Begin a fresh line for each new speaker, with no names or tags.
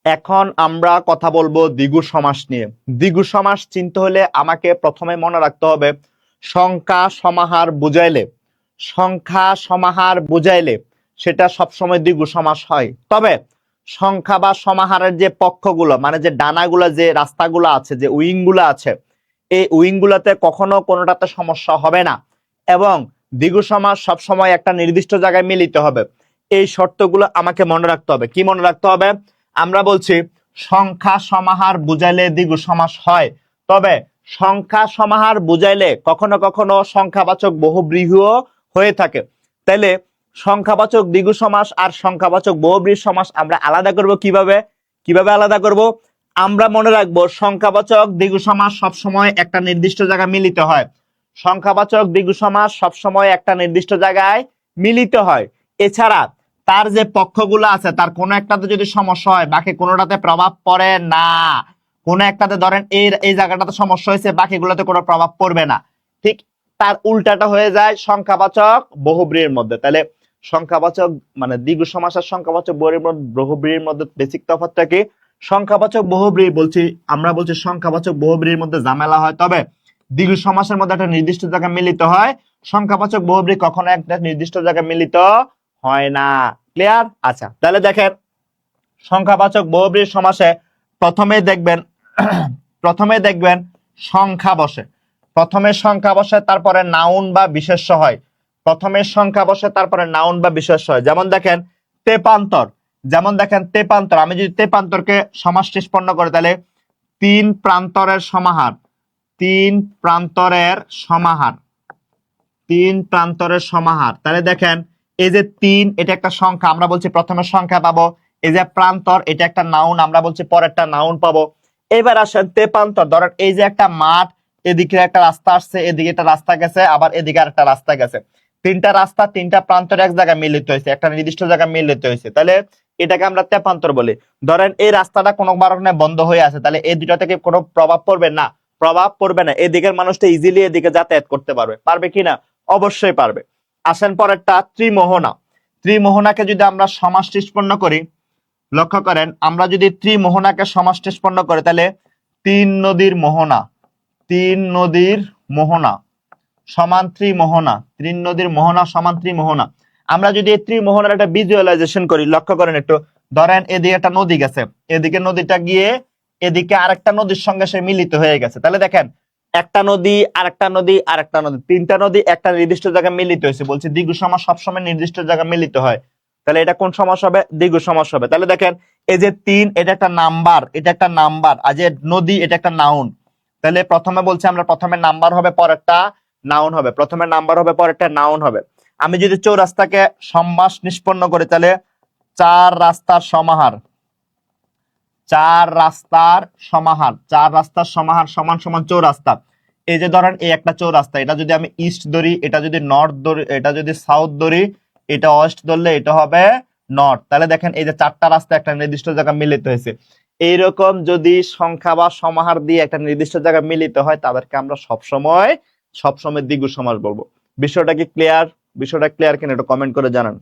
এখন আমরা কথা বলবো দ্বিগু সমাস নিয়ে। দ্বিগু সমাস চিনতে হলে আমাকে প্রথমে মনে রাখতে হবে সংখ্যা সমাহার বুঝাইলে সেটা সবসময় দ্বিগু সমাস হয়। তবে সংখ্যা বা সমাহারের যে পক্ষগুলো মানে যে ডানাগুলো যে রাস্তাগুলো আছে যে উইং গুলো আছে এই উইং গুলাতে কখনো কোনোটাতে সমস্যা হবে না এবং দ্বিগু সমাস সবসময় একটা নির্দিষ্ট জায়গায় মিলিত হবে। এই শর্তগুলো আমাকে মনে রাখতে হবে। কি মনে রাখতে হবে? আমরা বলছি সংখ্যা সমাহার বুঝাইলে দ্বিগু সমাস হয়, তবে সংখ্যা সমাহার বুঝাইলে কখনো কখনো সংখ্যাবাচক বহুব্রীহিও হয়ে থাকে। তাইলে সংখ্যাবাচক দ্বিগু সমাস আর সংখ্যাবাচক বহুব্রীহি সমাস আমরা আলাদা করব কিভাবে আলাদা করব? আমরা মনে রাখবো সংখ্যাবাচক দ্বিগু সমাস সবসময় একটা নির্দিষ্ট জায়গায় মিলিত হয়। সংখ্যাবাচক দ্বিগু সমাস সবসময় একটা নির্দিষ্ট জায়গায় মিলিত হয়। এছাড়া তার যে পক্ষগুলো আছে তার কোনো একটাতে যদি সমস্যা হয় বাকি কোনোটাতে প্রভাব পড়ে না। কোনো একটাতে ধরেন এই জায়গাটাতে সমস্যা হয়েছে বাকিগুলোতে কোনো প্রভাব পড়বে না। ঠিক তার উল্টাটা হয়ে যায় সংখ্যাবাচক বহুব্রীহির মধ্যে। তাহলে সংখ্যাবাচক মানে দ্বিগু সমাস আর সংখ্যাবাচক বহুব্রীহির মধ্যে বেসিক তফাৎটা কি? সংখ্যাবাচক বহুব্রীহি আমরা বলছি সংখ্যাবাচক বহুব্রীহির মধ্যে ঝামেলা হয়, তবে দ্বিগু সমাসের মধ্যে একটা নির্দিষ্ট জায়গায় মিলিত হয়। সংখ্যাবাচক বহুব্রীহি কখনো একটা নির্দিষ্ট জায়গায় মিলিত হয় না। ক্লিয়ার? আচ্ছা, তাহলে দেখেন সংখ্যাবাচক বহুব্রীহি সমাসে প্রথমে দেখবেন সংখ্যা বসে। প্রথমে সংখ্যা বসে তারপরে নাউন বা বিশেষ্য হয়। প্রথমে সংখ্যা বসে তারপরে নাউন বা বিশেষ্য হয়। যেমন দেখেন তেপান্তর। আমি যদি তেপান্তরকে সমাস নিষ্পন্ন করি তাহলে তিন প্রান্তরের সমাহার। তাহলে দেখেন এই যে তিন এটা একটা সংখ্যা, আমরা বলছি প্রথমে সংখ্যা পাবো। এই যে প্রান্তর এটা একটা নাউন, আমরা বলছি পরেরটা নাউন পাবো। এবার আসেন তেপান্তর। ধরেন এই যে একটা মাঠ, এদিকে একটা রাস্তা আসছে, এদিকে একটা রাস্তা গেছে, আবার এদিকে আর একটা রাস্তা গেছে। তিনটা রাস্তা তিনটা প্রান্তর এক জায়গায় মিলিত হয়েছে, একটা নির্দিষ্ট জায়গায় মিলিত হয়েছে, তাহলে এটাকে আমরা তেপান্তর বলি। ধরেন এই রাস্তাটা কোনো কারণে বন্ধ হয়ে আছে, তাহলে এই দুটা থেকে কোনো প্রভাব পড়বে না। এদিকের মানুষটা ইজিলি এদিকে যাতায়াত করতে পারবে কিনা? অবশ্যই পারবে। আসেন পরেরটা ত্রিমোহনাকে যদি আমরা সমাস নিষ্পন্ন করি, লক্ষ্য করেন আমরা যদি ত্রিমোহনাকে সমাস নিষ্পন্ন করি তাহলে তিন নদীর মোহনা সমান ত্রিমোহনা। আমরা যদি এই ত্রিমোহনার একটা ভিজুয়ালাইজেশন করি, লক্ষ্য করেন একটু। ধরেন এদিকে একটা নদী গেছে, এদিকে নদীটা গিয়ে এদিকে আরেকটা নদীর সঙ্গে সে মিলিত হয়ে গেছে। তাহলে দেখেন একটা নদী আরেকটা নদী তিনটা নদী একটা নির্দিষ্ট জায়গায় মিলিত হয়েছে। বলছি দ্বিগু সমাস সবসময় নির্দিষ্ট জায়গায় মিলিত হয়। তাহলে এটা কোন সমাস হবে? দ্বিগু সমাস হবে। তাহলে দেখেন এই যে তিন এটা একটা নাম্বার আর যে নদী এটা একটা নাউন। তাহলে প্রথমে বলছি আমরা প্রথমে নাম্বার হবে পরেরটা নাউন হবে। আমি যদি চৌরাস্তাকে সমাস নিষ্পন্ন করি তাহলে চার রাস্তার সমাহার সমান সমান চৌরাস্তা। এই যে ধরেন এই একটা চৌরাস্তা, এটা যদি আমি ইস্ট ধরি, এটা যদি নর্থ ধরি, এটা যদি সাউথ ধরি, এটা ওয়েস্ট ধরলে এটা হবে নর্থ। তাহলে দেখেন এই যে চারটা রাস্তা একটা নির্দিষ্ট জায়গায় মিলিত হয়েছে। এইরকম যদি সংখ্যা বা সমাহার দিয়ে একটা নির্দিষ্ট জায়গায় মিলিত হয় তাদেরকে আমরা সবসময় দ্বিগু সমাস বলবো। বিষয়টা ক্লিয়ার কিনা একটু কমেন্ট করে জানান।